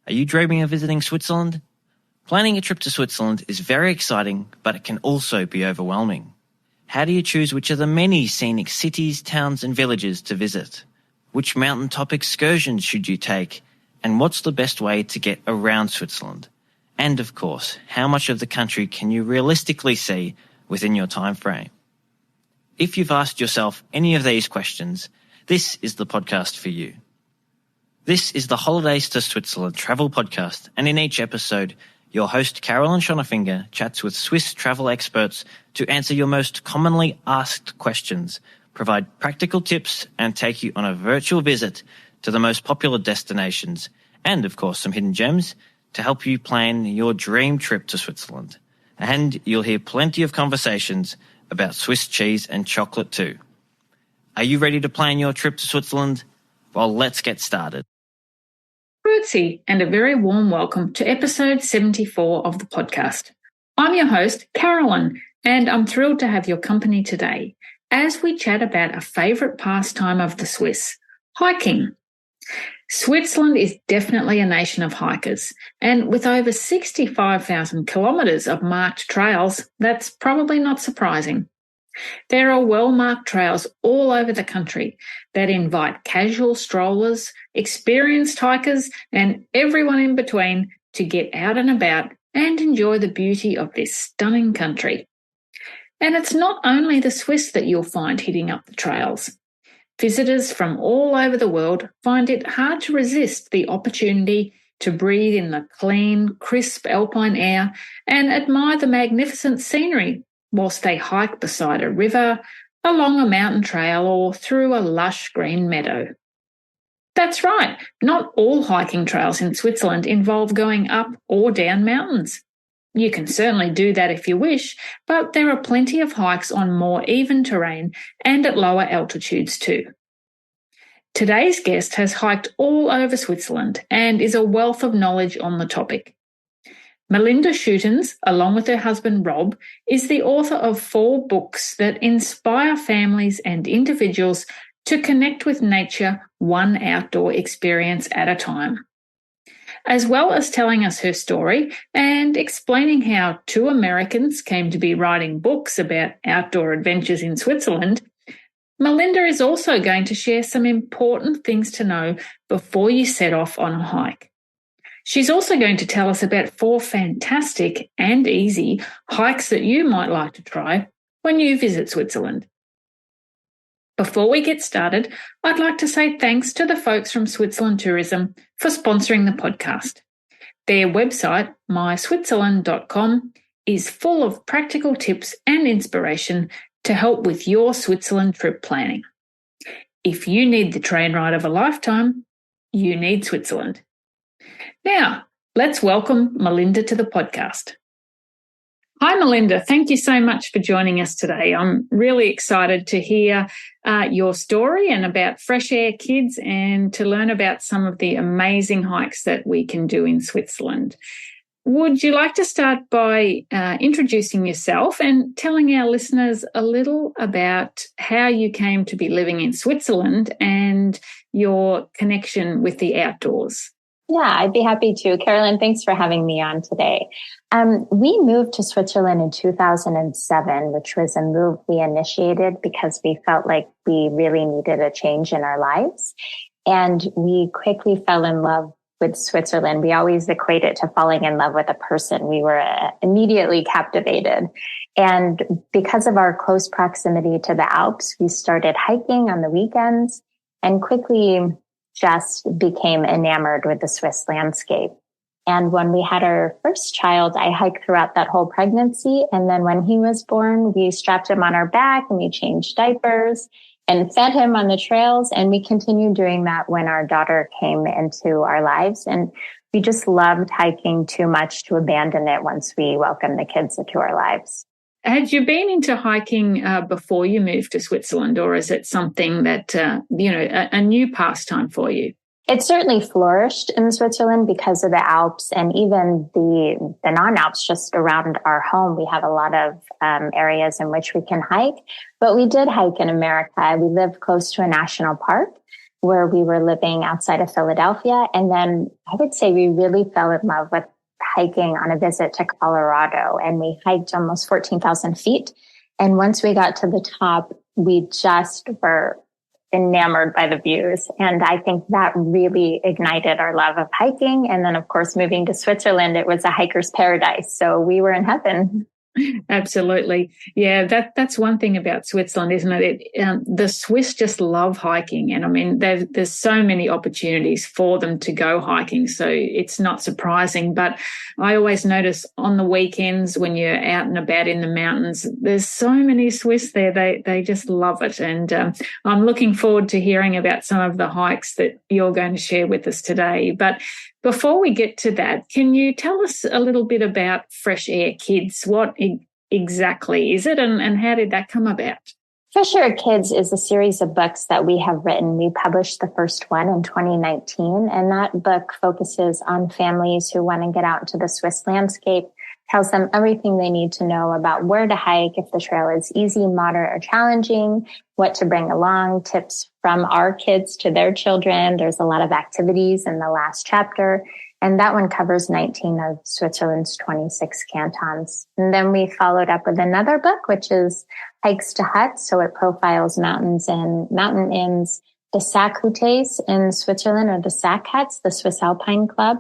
Are you dreaming of visiting Switzerland? Planning a trip to Switzerland is very exciting, but it can also be overwhelming. How do you choose which of the many scenic cities, towns and villages to visit? Which mountaintop excursions should you take? And what's the best way to get around Switzerland? And of course, how much of the country can you realistically see within your time frame? If you've asked yourself any of these questions, this is the podcast for you. This is the Holidays to Switzerland travel podcast, and in each episode, your host Carolyn Schonnefinger chats with Swiss travel experts to answer your most commonly asked questions, provide practical tips, and take you on a virtual visit to the most popular destinations, and of course some hidden gems to help you plan your dream trip to Switzerland. And you'll hear plenty of conversations about Swiss cheese and chocolate too. Are you ready to plan your trip to Switzerland? Well, let's get started. Grüezi, and a very warm welcome to episode 74 of the podcast. I'm your host, Carolyn, and I'm thrilled to have your company today as we chat about a favourite pastime of the Swiss, hiking. Switzerland is definitely a nation of hikers, and with over 65,000 kilometres of marked trails, that's probably not surprising. There are well-marked trails all over the country that invite casual strollers, experienced hikers, and everyone in between to get out and about and enjoy the beauty of this stunning country. And it's not only the Swiss that you'll find hitting up the trails. Visitors from all over the world find it hard to resist the opportunity to breathe in the clean, crisp alpine air and admire the magnificent scenery whilst they hike beside a river, along a mountain trail, or through a lush green meadow. That's right, not all hiking trails in Switzerland involve going up or down mountains. You can certainly do that if you wish, but there are plenty of hikes on more even terrain and at lower altitudes too. Today's guest has hiked all over Switzerland and is a wealth of knowledge on the topic. Melinda Schoutens, along with her husband Rob, is the author of 4 books that inspire families and individuals to connect with nature one outdoor experience at a time. As well as telling us her story and explaining how 2 Americans came to be writing books about outdoor adventures in Switzerland, Melinda is also going to share some important things to know before you set off on a hike. She's also going to tell us about 4 fantastic and easy hikes that you might like to try when you visit Switzerland. Before we get started, I'd like to say thanks to the folks from Switzerland Tourism for sponsoring the podcast. Their website, myswitzerland.com, is full of practical tips and inspiration to help with your Switzerland trip planning. If you need the train ride of a lifetime, you need Switzerland. Now, let's welcome Melinda to the podcast. Hi, Melinda. Thank you so much for joining us today. I'm really excited to hear your story and about Fresh Air Kids and to learn about some of the amazing hikes that we can do in Switzerland. Would you like to start by introducing yourself and telling our listeners a little about how you came to be living in Switzerland and your connection with the outdoors? Yeah, I'd be happy to. Carolyn, thanks for having me on today. We moved to Switzerland in 2007, which was a move we initiated because we felt like we really needed a change in our lives. And we quickly fell in love with Switzerland. We always equate it to falling in love with a person. We were immediately captivated. And because of our close proximity to the Alps, we started hiking on the weekends and quickly just became enamored with the Swiss landscape. And when we had our first child, I hiked throughout that whole pregnancy. And then when he was born, we strapped him on our back and we changed diapers and fed him on the trails. And we continued doing that when our daughter came into our lives. And we just loved hiking too much to abandon it once we welcomed the kids into our lives. Had you been into hiking before you moved to Switzerland, or is it something that, a new pastime for you? It certainly flourished in Switzerland because of the Alps and even the non-Alps just around our home. We have a lot of areas in which we can hike, but we did hike in America. We live close to a national park. where we were living outside of Philadelphia. And then I would say we really fell in love with hiking on a visit to Colorado, and we hiked almost 14,000 feet. And once we got to the top, we just were enamored by the views. And I think that really ignited our love of hiking. And then, of course, moving to Switzerland, it was a hiker's paradise. So we were in heaven. Absolutely. Yeah, that's one thing about Switzerland, isn't it? The Swiss just love hiking. And I mean, there's so many opportunities for them to go hiking. So it's not surprising. But I always notice on the weekends when you're out and about in the mountains, there's so many Swiss there. They just love it. And I'm looking forward to hearing about some of the hikes that you're going to share with us today. But before we get to that, can you tell us a little bit about Fresh Air Kids? What exactly is it, and how did that come about? Fresh Air Kids is a series of books that we have written. We published the first one in 2019, and that book focuses on families who want to get out into the Swiss landscape, tells them everything they need to know about where to hike, if the trail is easy, moderate, or challenging, what to bring along, tips from our kids to their children. There's a lot of activities in the last chapter, and that one covers 19 of Switzerland's 26 cantons. And then we followed up with another book, which is Hikes to Huts. So it profiles mountains and mountain inns, the Sack-Hüttes in Switzerland, or the Sack Huts, the Swiss Alpine Club.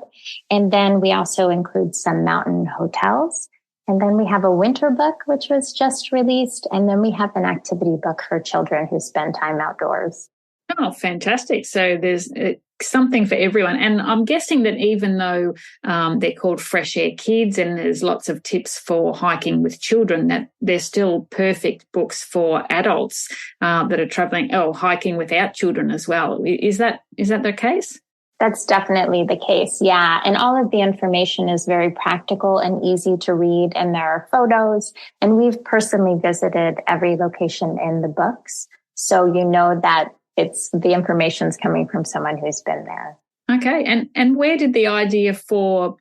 And then we also include some mountain hotels. And then we have a winter book, which was just released. And then we have an activity book for children who spend time outdoors. Oh, fantastic. So there's something for everyone. And I'm guessing that even though they're called Fresh Air Kids and there's lots of tips for hiking with children, that they're still perfect books for adults that are traveling, hiking without children as well. Is that the case? That's definitely the case. Yeah. And all of the information is very practical and easy to read. And there are photos, and we've personally visited every location in the books. So you know that the information's coming from someone who's been there. Okay. And where did the idea for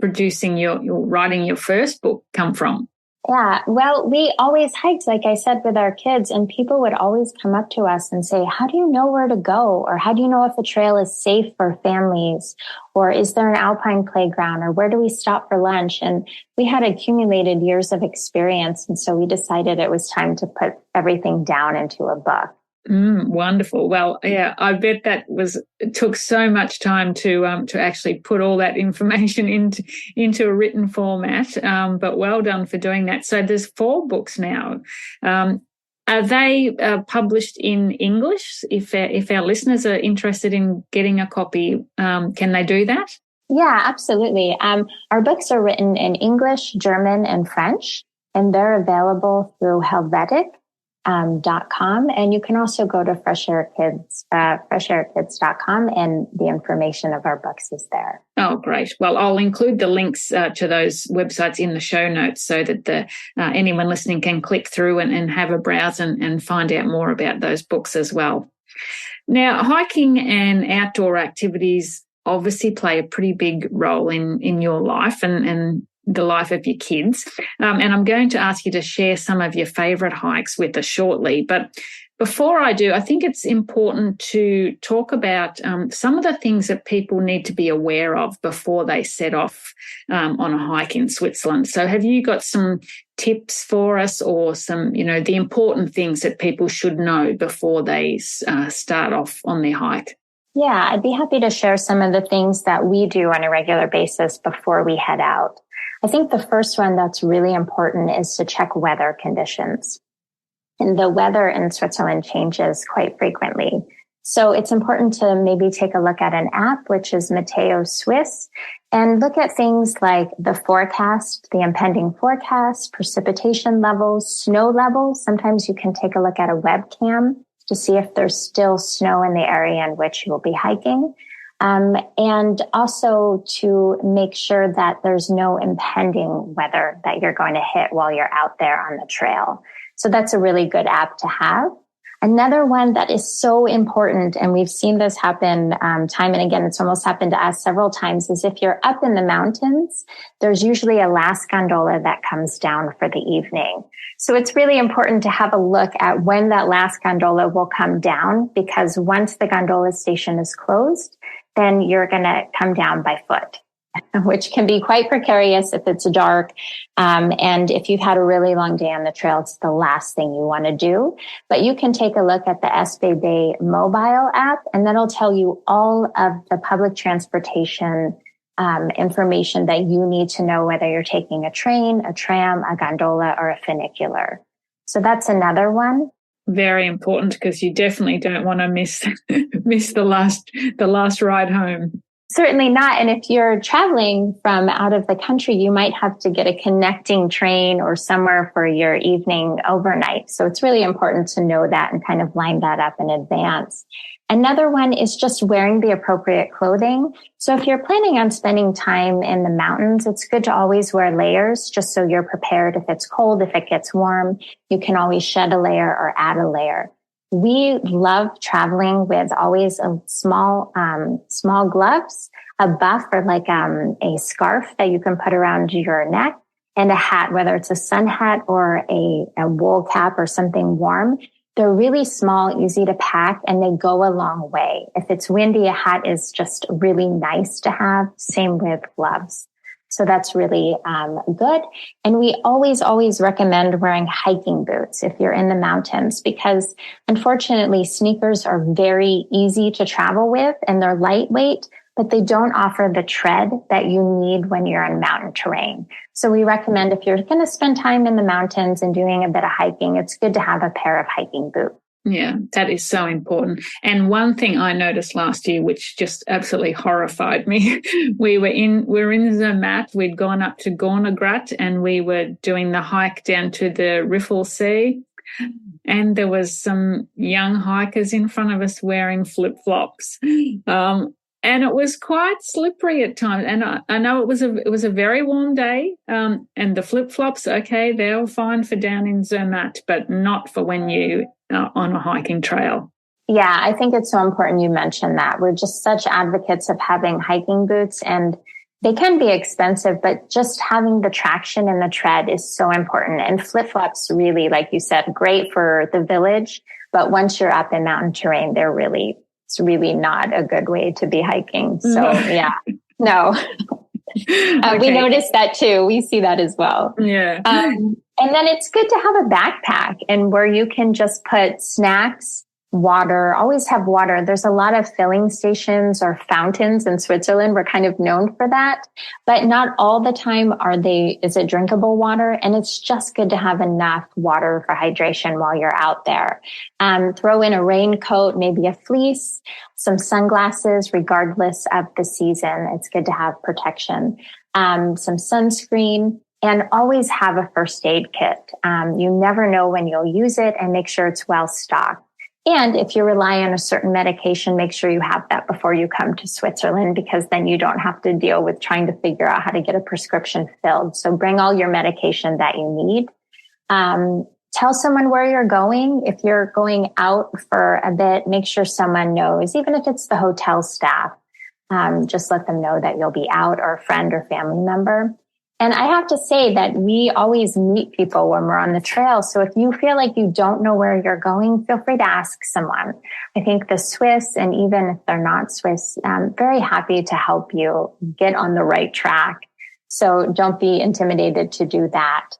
producing writing your first book come from? Yeah, well, we always hiked, like I said, with our kids, and people would always come up to us and say, how do you know where to go? Or how do you know if a trail is safe for families? Or is there an alpine playground? Or where do we stop for lunch? And we had accumulated years of experience. And so we decided it was time to put everything down into a book. Wonderful. Well, yeah, I bet it took so much time to actually put all that information into a written format. But well done for doing that. So there's 4 books now. Are they published in English? If our listeners are interested in getting a copy, can they do that? Yeah, absolutely. Our books are written in English, German, and French, and they're available through Helvetic.com, and you can also go to freshairkids.com, and the information of our books is there. Oh, great. Well, I'll include the links to those websites in the show notes so that anyone listening can click through and have a browse and find out more about those books as well. Now, hiking and outdoor activities obviously play a pretty big role in your life and the life of your kids. And I'm going to ask you to share some of your favourite hikes with us shortly. But before I do, I think it's important to talk about some of the things that people need to be aware of before they set off on a hike in Switzerland. So have you got some tips for us, or some, the important things that people should know before they start off on their hike? Yeah, I'd be happy to share some of the things that we do on a regular basis before we head out. I think the first one that's really important is to check weather conditions. And the weather in Switzerland changes quite frequently. So it's important to maybe take a look at an app, which is Meteo Swiss, and look at things like the forecast, the impending forecast, precipitation levels, snow levels. Sometimes you can take a look at a webcam to see if there's still snow in the area in which you will be hiking. And also to make sure that there's no impending weather that you're going to hit while you're out there on the trail. So that's a really good app to have. Another one that is so important, and we've seen this happen time and again, it's almost happened to us several times, is if you're up in the mountains, there's usually a last gondola that comes down for the evening. So it's really important to have a look at when that last gondola will come down, because once the gondola station is closed, then you're going to come down by foot, which can be quite precarious if it's dark. And if you've had a really long day on the trail, it's the last thing you want to do. But you can take a look at the SBB mobile app, and that'll tell you all of the public transportation information that you need to know, whether you're taking a train, a tram, a gondola, or a funicular. So that's another one. Very important, because you definitely don't want to miss the last ride home. Certainly not. And if you're traveling from out of the country, you might have to get a connecting train or somewhere for your evening overnight. So it's really important to know that and kind of line that up in advance. Another one is just wearing the appropriate clothing. So if you're planning on spending time in the mountains, it's good to always wear layers just so you're prepared. If it's cold, if it gets warm, you can always shed a layer or add a layer. We love traveling with always a small gloves, a buff, or like a scarf that you can put around your neck, and a hat, whether it's a sun hat or a wool cap or something warm. They're really small, easy to pack, and they go a long way. If it's windy, a hat is just really nice to have. Same with gloves. So that's really good. And we always recommend wearing hiking boots if you're in the mountains, because unfortunately sneakers are very easy to travel with and they're lightweight, but they don't offer the tread that you need when you're on mountain terrain. So we recommend, if you're going to spend time in the mountains and doing a bit of hiking, it's good to have a pair of hiking boots. Yeah, that is so important. And one thing I noticed last year, which just absolutely horrified me, we were in Zermatt. We'd gone up to Gornegrat and we were doing the hike down to the Riffel Sea. And there was some young hikers in front of us wearing flip-flops. And it was quite slippery at times. And I know it was a very warm day. And the flip-flops, okay, they were fine for down in Zermatt, but not for when you on a hiking trail. Yeah, I think it's so important you mentioned that. We're just such advocates of having hiking boots, and they can be expensive, but just having the traction and the tread is so important. And flip-flops really, like you said, great for the village, but once you're up in mountain terrain, it's really not a good way to be hiking. So yeah, no. Okay. We noticed that too. We see that as well. Yeah. And then it's good to have a backpack and where you can just put snacks, water, always have water. There's a lot of filling stations or fountains in Switzerland. We're kind of known for that, but not all the time is it drinkable water. And it's just good to have enough water for hydration while you're out there. Throw in a raincoat, maybe a fleece, some sunglasses, regardless of the season. It's good to have protection, some sunscreen. And always have a first aid kit. You never know when you'll use it, and make sure it's well stocked. And if you rely on a certain medication, make sure you have that before you come to Switzerland, because then you don't have to deal with trying to figure out how to get a prescription filled. So bring all your medication that you need. Tell someone where you're going. If you're going out for a bit, make sure someone knows, even if it's the hotel staff. Just let them know that you'll be out, or a friend or family member. And I have to say that we always meet people when we're on the trail. So if you feel like you don't know where you're going, feel free to ask someone. I think the Swiss, and even if they're not Swiss, very happy to help you get on the right track. So don't be intimidated to do that.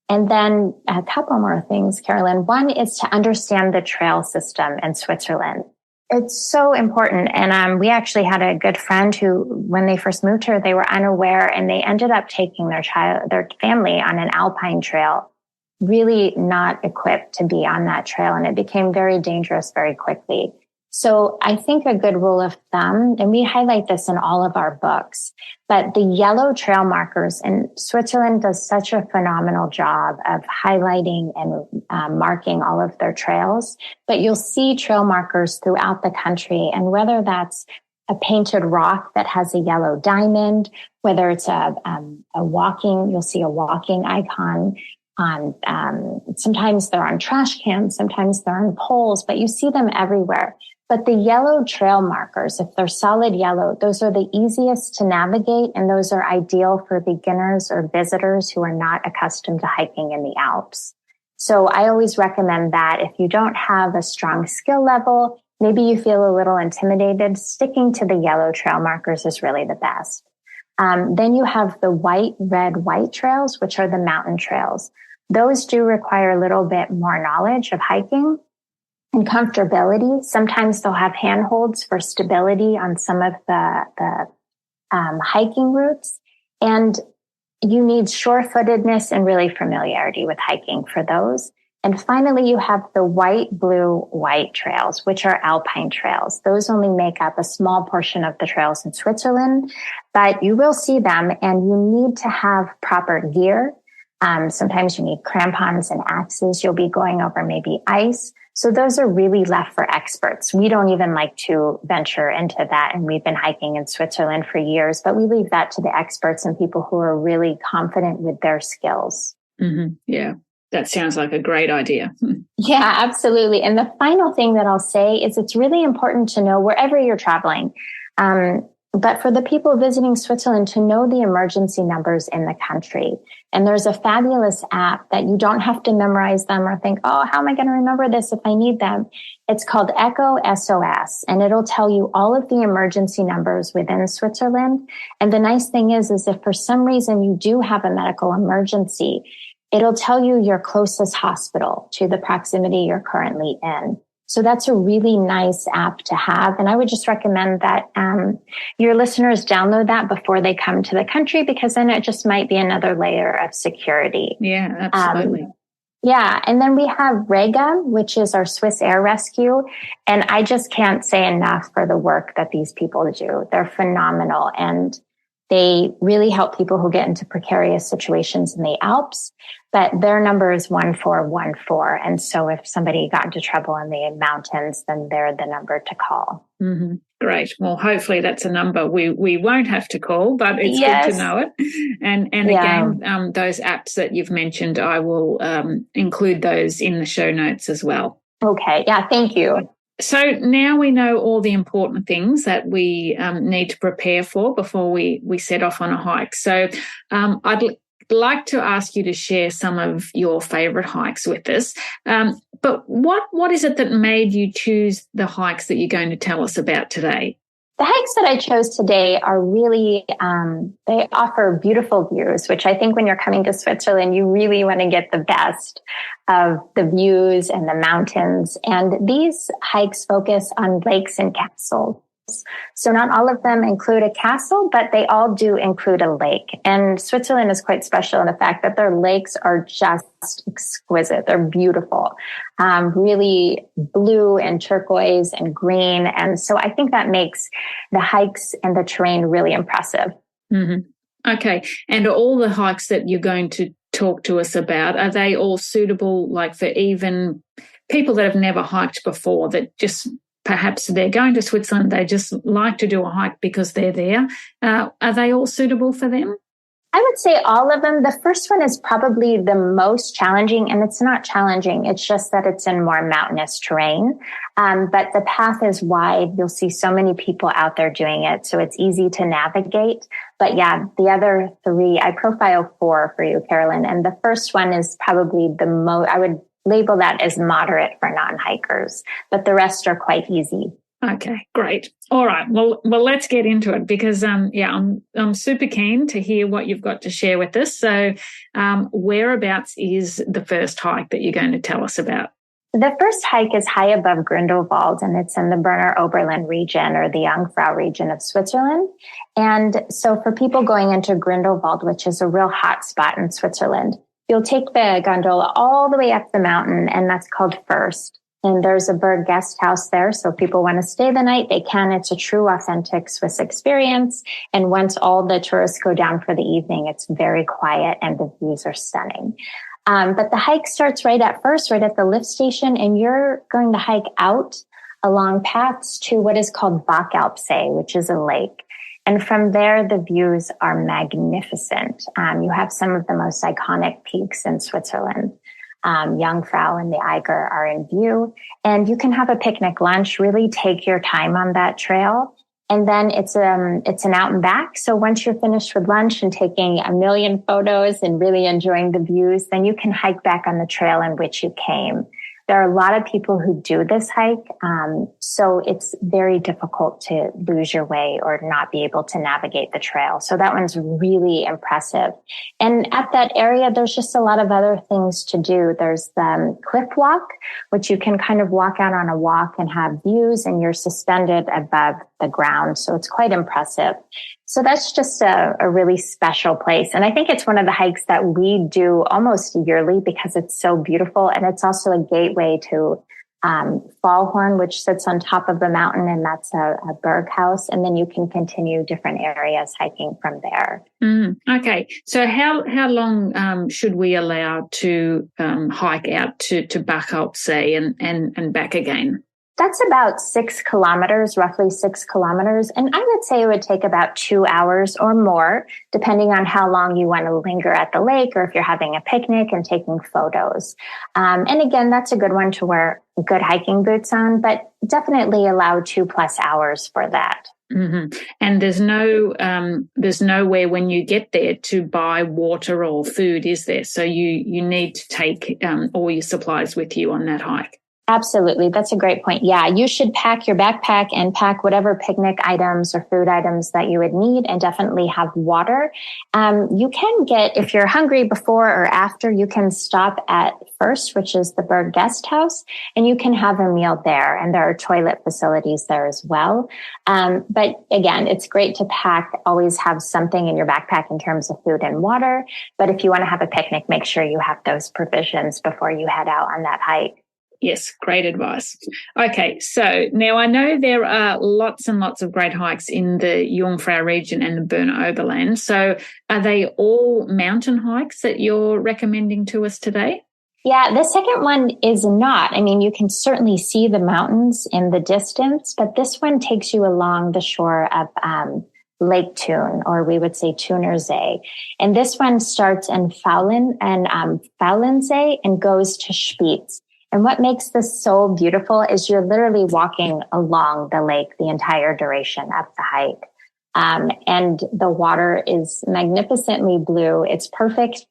And then a couple more things, Carolyn. One is to understand the trail system in Switzerland. It's so important. And we actually had a good friend who, when they first moved here, they were unaware, and they ended up taking their family on an alpine trail, really not equipped to be on that trail. And it became very dangerous very quickly. So I think a good rule of thumb, and we highlight this in all of our books, but the yellow trail markers, and Switzerland does such a phenomenal job of highlighting and marking all of their trails, but you'll see trail markers throughout the country. And whether that's a painted rock that has a yellow diamond, whether it's you'll see a walking icon, sometimes they're on trash cans, sometimes they're on poles, but you see them everywhere. But the yellow trail markers, if they're solid yellow, those are the easiest to navigate, and those are ideal for beginners or visitors who are not accustomed to hiking in the Alps. So I always recommend that if you don't have a strong skill level, maybe you feel a little intimidated, sticking to the yellow trail markers is really the best. Then you have the white, red, white trails, which are the mountain trails. Those do require a little bit more knowledge of hiking and comfortability. Sometimes they'll have handholds for stability on some of the hiking routes. And you need sure-footedness and really familiarity with hiking for those. And finally, you have the white, blue, white trails, which are alpine trails. Those only make up a small portion of the trails in Switzerland, but you will see them, and you need to have proper gear. Sometimes you need crampons and axes. You'll be going over maybe ice. So those are really left for experts. We don't even like to venture into that. And we've been hiking in Switzerland for years, but we leave that to the experts and people who are really confident with their skills. Mm-hmm. Yeah, that sounds like a great idea. Yeah, absolutely. And the final thing that I'll say is it's really important to know wherever you're traveling. But for the people visiting Switzerland, to know the emergency numbers in the country. And there's a fabulous app that you don't have to memorize them or think, oh, how am I going to remember this if I need them? It's called Echo SOS, and it'll tell you all of the emergency numbers within Switzerland. And the nice thing is if for some reason you do have a medical emergency, it'll tell you your closest hospital to the proximity you're currently in. So that's a really nice app to have. And I would just recommend that your listeners download that before they come to the country, because then it just might be another layer of security. Yeah, absolutely. Yeah. And then we have Rega, which is our Swiss Air Rescue. And I just can't say enough for the work that these people do. They're phenomenal. And they really help people who get into precarious situations in the Alps. But their number is 1414. And so if somebody got into trouble in the mountains, then they're the number to call. Mm-hmm. Great. Well, hopefully that's a number we won't have to call, but it's good to know it. And again, those apps that you've mentioned, I will include those in the show notes as well. Okay. Yeah. Thank you. So now we know all the important things that we need to prepare for before we set off on a hike. So I'd like to ask you to share some of your favorite hikes with us. But what is it that made you choose the hikes that you're going to tell us about today? The hikes that I chose today are really, they offer beautiful views, which I think when you're coming to Switzerland, you really want to get the best of the views and the mountains. And these hikes focus on lakes and castles. So not all of them include a castle, but they all do include a lake. And Switzerland is quite special in the fact that their lakes are just exquisite. They're beautiful, really blue and turquoise and green. And so I think that makes the hikes and the terrain really impressive. Mm-hmm. Okay. And all the hikes that you're going to talk to us about, are they all suitable, like for even people that have never hiked before, that just perhaps they're going to Switzerland, they just like to do a hike because they're there? Are they all suitable for them? I would say all of them. The first one is probably the most challenging, and it's not challenging. It's just that it's in more mountainous terrain. But the path is wide. You'll see so many people out there doing it, so it's easy to navigate. But yeah, the other three, I profile 4 for you, Carolyn. And the first one is probably the most, I would label that as moderate for non-hikers, but the rest are quite easy. Okay, great. All right. Well, let's get into it, because I'm super keen to hear what you've got to share with us. So, whereabouts is the first hike that you're going to tell us about? The first hike is high above Grindelwald, and it's in the Berner Oberland region, or the Jungfrau region of Switzerland. And so for people going into Grindelwald, which is a real hot spot in Switzerland, you'll take the gondola all the way up the mountain, and that's called First. And there's a bird guest house there. So if people want to stay the night, they can. It's a true, authentic Swiss experience. And once all the tourists go down for the evening, it's very quiet and the views are stunning. But the hike starts right at First, right at the lift station. And you're going to hike out along paths to what is called Bachalpsee, which is a lake. And from there, the views are magnificent. You have some of the most iconic peaks in Switzerland. Jungfrau and the Eiger are in view. And you can have a picnic lunch, really take your time on that trail. And then it's an out and back. So once you're finished with lunch and taking a million photos and really enjoying the views, then you can hike back on the trail in which you came. There are a lot of people who do this hike, so it's very difficult to lose your way or not be able to navigate the trail. So that one's really impressive. And at that area, there's just a lot of other things to do. There's the cliff walk, which you can kind of walk out on a walk and have views, and you're suspended above the ground. So it's quite impressive. So that's just a really special place. And I think it's one of the hikes that we do almost yearly because it's so beautiful. And it's also a gateway to Fallhorn, which sits on top of the mountain, and that's a berg house. And then you can continue different areas hiking from there. Okay. So how long should we allow to hike out to Bachalp, say, and back again? That's about 6 kilometers, roughly 6 kilometers. And I would say it would take about 2 hours or more, depending on how long you want to linger at the lake or if you're having a picnic and taking photos. And again, that's a good one to wear good hiking boots on, but definitely allow 2+ hours for that. Mm-hmm. And there's nowhere when you get there to buy water or food, is there? So you need to take all your supplies with you on that hike. Absolutely. That's a great point. Yeah, you should pack your backpack and pack whatever picnic items or food items that you would need, and definitely have water. You can get, if you're hungry before or after, you can stop at First, which is the Berg Guest House, and you can have a meal there. And there are toilet facilities there as well. But again, it's great to pack, always have something in your backpack in terms of food and water. But if you want to have a picnic, make sure you have those provisions before you head out on that hike. Yes, great advice. Okay, so now I know there are lots and lots of great hikes in the Jungfrau region and the Berner Oberland. So are they all mountain hikes that you're recommending to us today? Yeah, the second one is not. I mean, you can certainly see the mountains in the distance, but this one takes you along the shore of Lake Thun, or we would say Thunersee. And this one starts in Faulen and Faulensee and goes to Spitz. And what makes this so beautiful is you're literally walking along the lake the entire duration of the hike. And the water is magnificently blue. It's perfect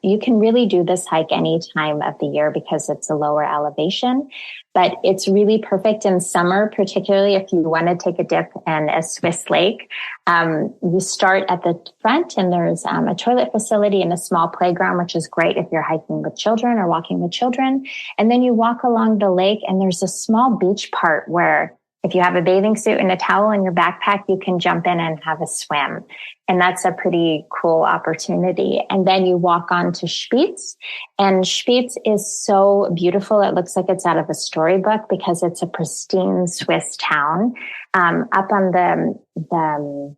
you can really do this hike any time of the year because it's a lower elevation, but it's really perfect in summer, particularly if you want to take a dip in a Swiss lake. You start at the front, and there's a toilet facility and a small playground, which is great if you're hiking with children or walking with children. And then you walk along the lake, and there's a small beach part where if you have a bathing suit and a towel in your backpack, you can jump in and have a swim. And that's a pretty cool opportunity. And then you walk on to Spitz. And Spitz is so beautiful. It looks like it's out of a storybook because it's a pristine Swiss town. Up on the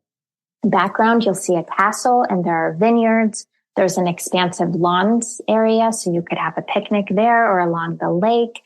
background, you'll see a castle, and there are vineyards. There's an expansive lawns area, so you could have a picnic there or along the lake.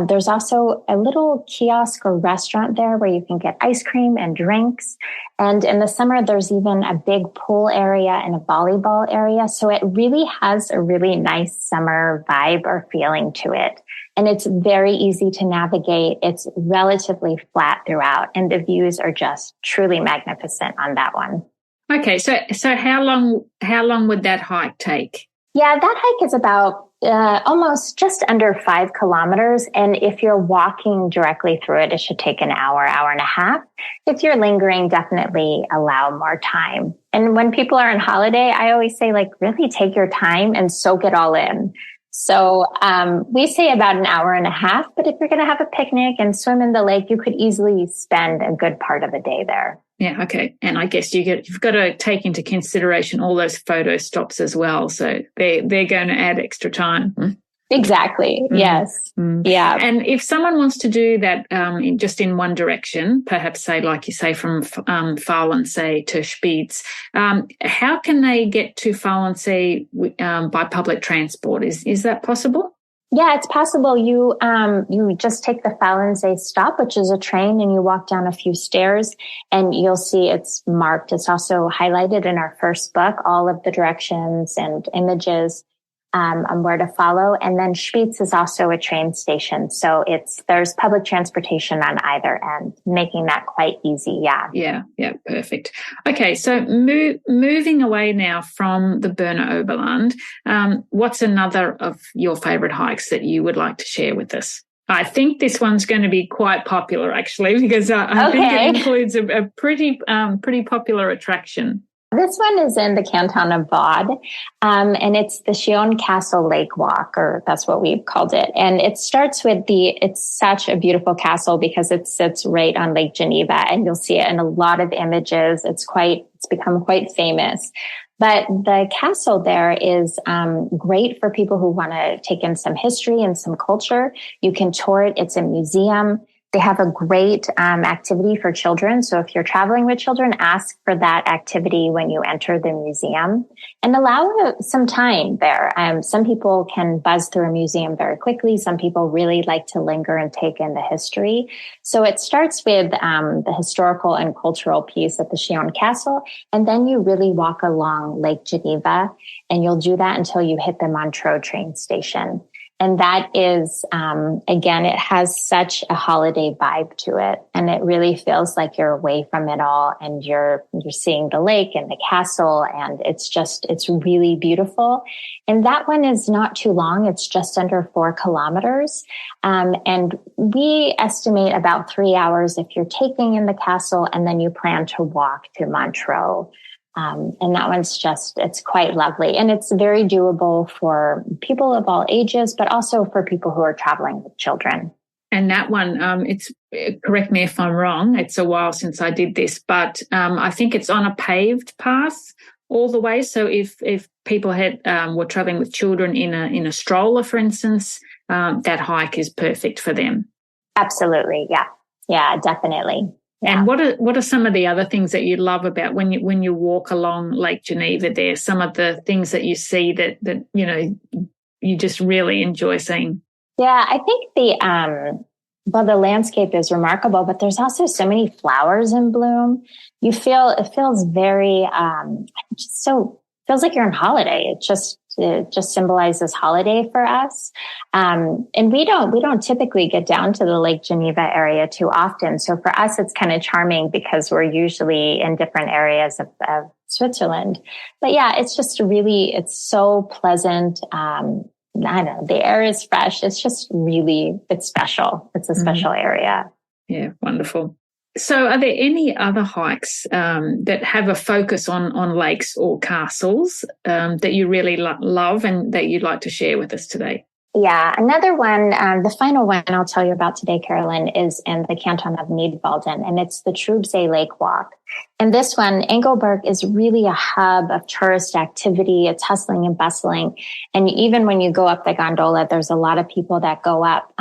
There's also a little kiosk or restaurant there where you can get ice cream and drinks. And in the summer, there's even a big pool area and a volleyball area. So it really has a really nice summer vibe or feeling to it. And it's very easy to navigate. It's relatively flat throughout, and the views are just truly magnificent on that one. Okay, so how long would that hike take? Yeah, that hike is about almost just under 5 kilometers. And if you're walking directly through it, it should take an hour, hour and a half. If you're lingering, definitely allow more time. And when people are on holiday, I always say, really take your time and soak it all in. So we say about an hour and a half, but if you're going to have a picnic and swim in the lake, you could easily spend a good part of a day there. Yeah, okay. And I guess you've got to take into consideration all those photo stops as well. So they're going to add extra time. Exactly. Yes. Yeah. And if someone wants to do that just in one direction, perhaps say, like you say, from Faulensee to Spitz, how can they get to Faulensee by public transport? Is that possible? Yeah, it's possible. You just take the Fallensee stop, which is a train, and you walk down a few stairs, and you'll see it's marked. It's also highlighted in our first book, all of the directions and images on where to follow. And then Schwyz is also a train station, so there's public transportation on either end, making that quite easy. Yeah, perfect. Okay, so moving away now from the Berner Oberland, what's another of your favourite hikes that you would like to share with us? I think this one's going to be quite popular, actually, because I think it includes a pretty popular attraction. This one is in the canton of Vaud, and it's the Chillon Castle Lake Walk, or that's what we've called it. And it starts with it's such a beautiful castle because it sits right on Lake Geneva, and you'll see it in a lot of images. It's become quite famous. But the castle there is great for people who want to take in some history and some culture. You can tour it. It's a museum. They have a great activity for children. So if you're traveling with children, ask for that activity when you enter the museum and allow some time there. Some people can buzz through a museum very quickly. Some people really like to linger and take in the history. So it starts with the historical and cultural piece at the Chillon Castle. And then you really walk along Lake Geneva, and you'll do that until you hit the Montreux train station. And that is, again, it has such a holiday vibe to it. And it really feels like you're away from it all, and you're seeing the lake and the castle, and it's really beautiful. And that one is not too long. It's just under 4 kilometers. And we estimate about 3 hours if you're taking in the castle, and then you plan to walk to Montreux. And that one's it's quite lovely, and it's very doable for people of all ages, but also for people who are traveling with children. And that one, correct me if I'm wrong, it's a while since I did this, but I think it's on a paved path all the way. So if people were traveling with children in a stroller, for instance, that hike is perfect for them. Absolutely, yeah, definitely. And what are some of the other things that you love about when you walk along Lake Geneva there? Some of the things that you see that you just really enjoy seeing. Yeah, I think the landscape is remarkable, but there's also so many flowers in bloom. It feels very feels like you're on holiday. It just symbolizes holiday for us. And we don't typically get down to the Lake Geneva area too often. So for us, it's kind of charming because we're usually in different areas of Switzerland. But yeah, it's so pleasant. I don't know, the air is fresh. It's special. It's a special area. Yeah, wonderful. So are there any other hikes that have a focus on lakes or castles that you really love and that you'd like to share with us today? Yeah, another one, the final one I'll tell you about today, Carolyn, is in the canton of Nidwalden, and it's the Trubsee Lake Walk. And this one, Engelberg is really a hub of tourist activity. It's hustling and bustling. And even when you go up the gondola, there's a lot of people that go up.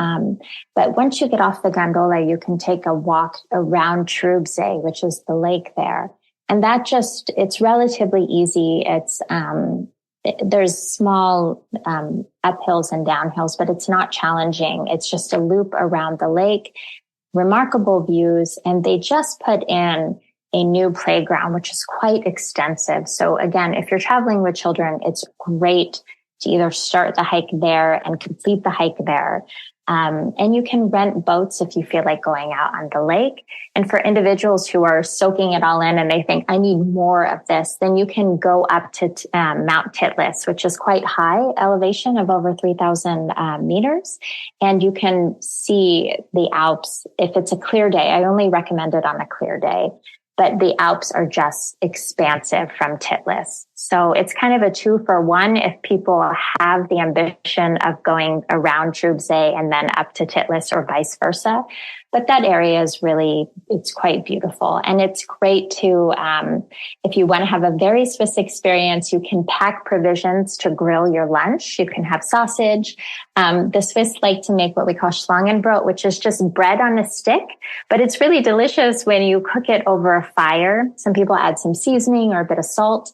But once you get off the gondola, you can take a walk around Trubsee, which is the lake there. And it's relatively easy. There's small uphills and downhills, but it's not challenging. It's just a loop around the lake, remarkable views, and they just put in a new playground, which is quite extensive. So again, if you're traveling with children, it's great to either start the hike there and complete the hike there. And you can rent boats if you feel like going out on the lake. And for individuals who are soaking it all in and they think, I need more of this, then you can go up to Mount Titlis, which is quite high elevation of over 3,000 meters. And you can see the Alps if it's a clear day. I only recommend it on a clear day. But the Alps are just expansive from Titlis. So it's kind of a 2-for-1 if people have the ambition of going around Trubsee and then up to Titlis or vice versa. But that area is it's quite beautiful. And it's great to, if you want to have a very Swiss experience, you can pack provisions to grill your lunch. You can have sausage. The Swiss like to make what we call Schlangenbrot, which is just bread on a stick, but it's really delicious when you cook it over a fire. Some people add some seasoning or a bit of salt.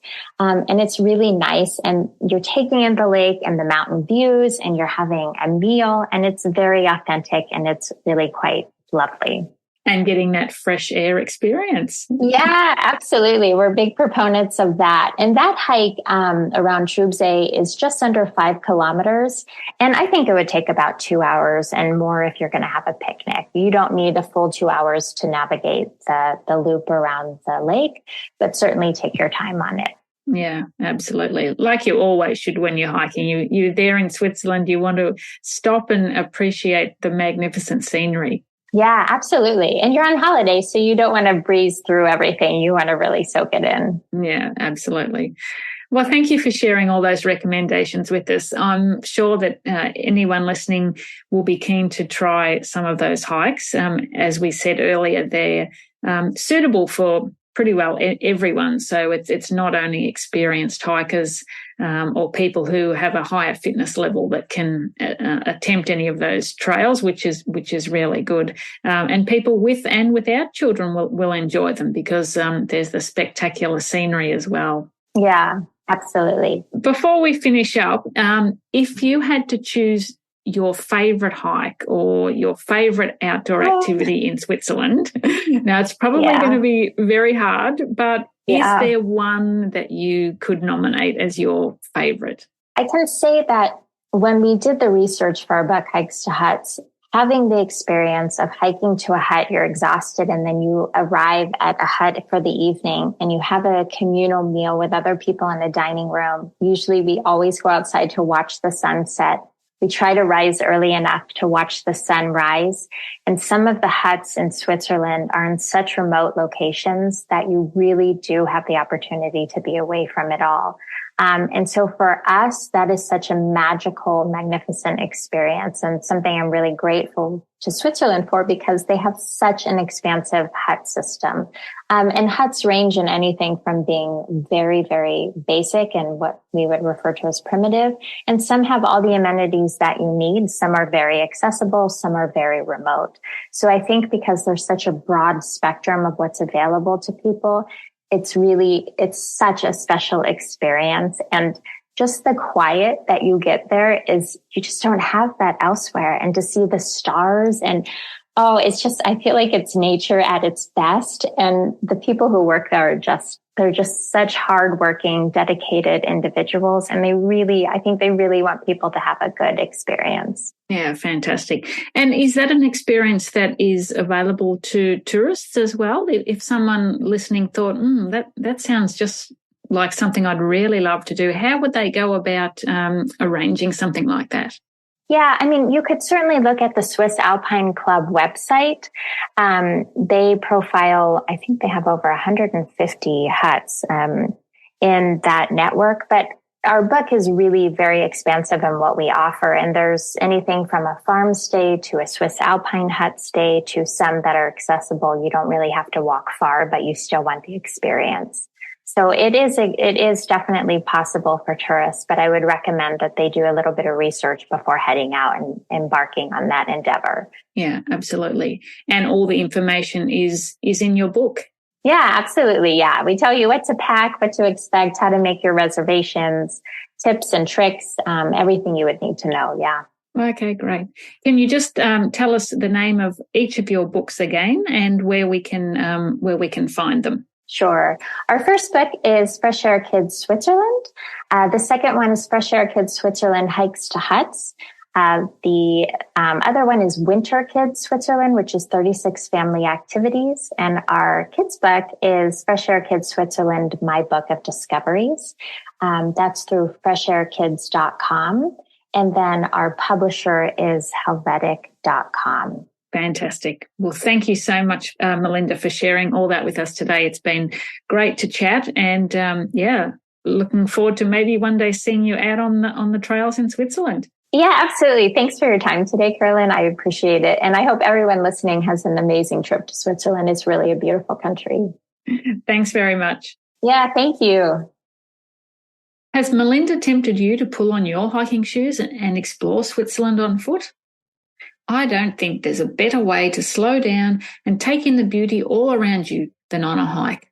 And it's really nice. And you're taking in the lake and the mountain views, and you're having a meal, and it's very authentic, and it's really quite lovely. And getting that fresh air experience. Yeah, absolutely. We're big proponents of that. And that hike around Trubzé is just under 5 kilometers. And I think it would take about 2 hours and more if you're going to have a picnic. You don't need a full 2 hours to navigate the loop around the lake, but certainly take your time on it. Yeah, absolutely. Like you always should when you're hiking. You're there in Switzerland, you want to stop and appreciate the magnificent scenery. Yeah, absolutely. And you're on holiday, so you don't want to breeze through everything. You want to really soak it in. Yeah, absolutely. Well, thank you for sharing all those recommendations with us. I'm sure that anyone listening will be keen to try some of those hikes. As we said earlier, they're suitable for pretty well everyone. So it's not only experienced hikers or people who have a higher fitness level that can attempt any of those trails, which is really good. And people with and without children will enjoy them because there's the spectacular scenery as well. Yeah, absolutely. Before we finish up, if you had to choose your favorite hike or your favorite outdoor activity in Switzerland, now it's probably going to be very hard, but is there one that you could nominate as your favorite? I can say that when we did the research for our book, Hikes to Huts, having the experience of hiking to a hut, you're exhausted, and then you arrive at a hut for the evening and you have a communal meal with other people in a dining room. Usually we always go outside to watch the sunset. We try to rise early enough to watch the sun rise. And some of the huts in Switzerland are in such remote locations that you really do have the opportunity to be away from it all. And so for us, that is such a magical, magnificent experience and something I'm really grateful to Switzerland for because they have such an expansive hut system. And huts range in anything from being very, very basic and what we would refer to as primitive. And some have all the amenities that you need. Some are very accessible. Some are very remote. So I think because there's such a broad spectrum of what's available to people, it's such a special experience. And just the quiet that you get there is, you just don't have that elsewhere. And to see the stars and, I feel like it's nature at its best. And the people who work there they're just such hardworking, dedicated individuals. And I think they really want people to have a good experience. Yeah, fantastic. And is that an experience that is available to tourists as well? If someone listening thought, that sounds just like something I'd really love to do, how would they go about arranging something like that? Yeah, I mean, you could certainly look at the Swiss Alpine Club website. They profile, I think they have over 150 huts in that network, but our book is really very expansive in what we offer. And there's anything from a farm stay to a Swiss Alpine hut stay to some that are accessible. You don't really have to walk far, but you still want the experience. So it is definitely possible for tourists, but I would recommend that they do a little bit of research before heading out and embarking on that endeavor. Yeah, absolutely. And all the information is in your book. Yeah, absolutely. Yeah. We tell you what to pack, what to expect, how to make your reservations, tips and tricks, everything you would need to know. Yeah. Okay, great. Can you just tell us the name of each of your books again and where we can find them? Sure. Our first book is Fresh Air Kids Switzerland. The second one is Fresh Air Kids Switzerland Hikes to Huts. The other one is Winter Kids Switzerland, which is 36 family activities. And our kids book is Fresh Air Kids Switzerland, My Book of Discoveries. That's through freshairkids.com. And then our publisher is helvetic.com. Fantastic. Well, thank you so much, Melinda, for sharing all that with us today. It's been great to chat and, looking forward to maybe one day seeing you out on the trails in Switzerland. Yeah, absolutely. Thanks for your time today, Carolyn. I appreciate it. And I hope everyone listening has an amazing trip to Switzerland. It's really a beautiful country. Thanks very much. Yeah, thank you. Has Melinda tempted you to pull on your hiking shoes and explore Switzerland on foot? I don't think there's a better way to slow down and take in the beauty all around you than on a hike.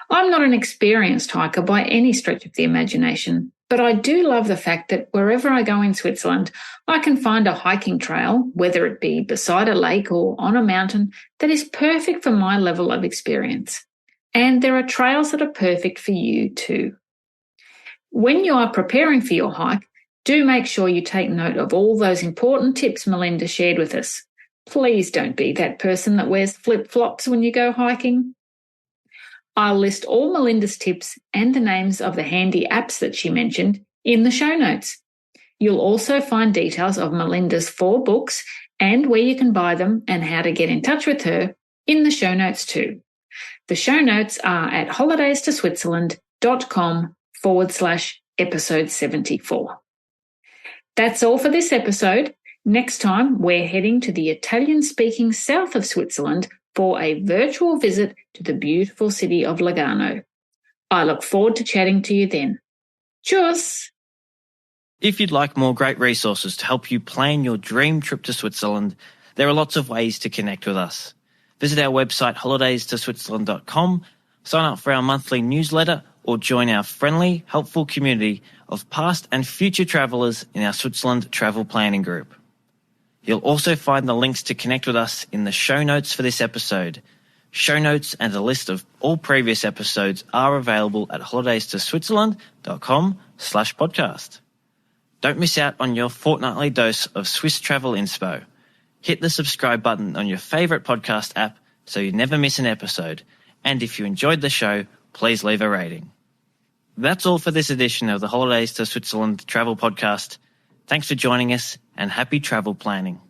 I'm not an experienced hiker by any stretch of the imagination, but I do love the fact that wherever I go in Switzerland, I can find a hiking trail, whether it be beside a lake or on a mountain, that is perfect for my level of experience. And there are trails that are perfect for you too. When you are preparing for your hike, do make sure you take note of all those important tips Melinda shared with us. Please don't be that person that wears flip-flops when you go hiking. I'll list all Melinda's tips and the names of the handy apps that she mentioned in the show notes. You'll also find details of Melinda's 4 books and where you can buy them and how to get in touch with her in the show notes too. The show notes are at holidaystoswitzerland.com/episode 74. That's all for this episode. Next time, we're heading to the Italian-speaking south of Switzerland for a virtual visit to the beautiful city of Lugano. I look forward to chatting to you then. Tschüss! If you'd like more great resources to help you plan your dream trip to Switzerland, there are lots of ways to connect with us. Visit our website holidaystoswitzerland.com, sign up for our monthly newsletter, or join our friendly, helpful community of past and future travellers in our Switzerland travel planning group. You'll also find the links to connect with us in the show notes for this episode. Show notes and a list of all previous episodes are available at holidaystoswitzerland.com/podcast. Don't miss out on your fortnightly dose of Swiss travel inspo. Hit the subscribe button on your favourite podcast app so you never miss an episode. And if you enjoyed the show, please leave a rating. That's all for this edition of the Holidays to Switzerland Travel Podcast. Thanks for joining us and happy travel planning.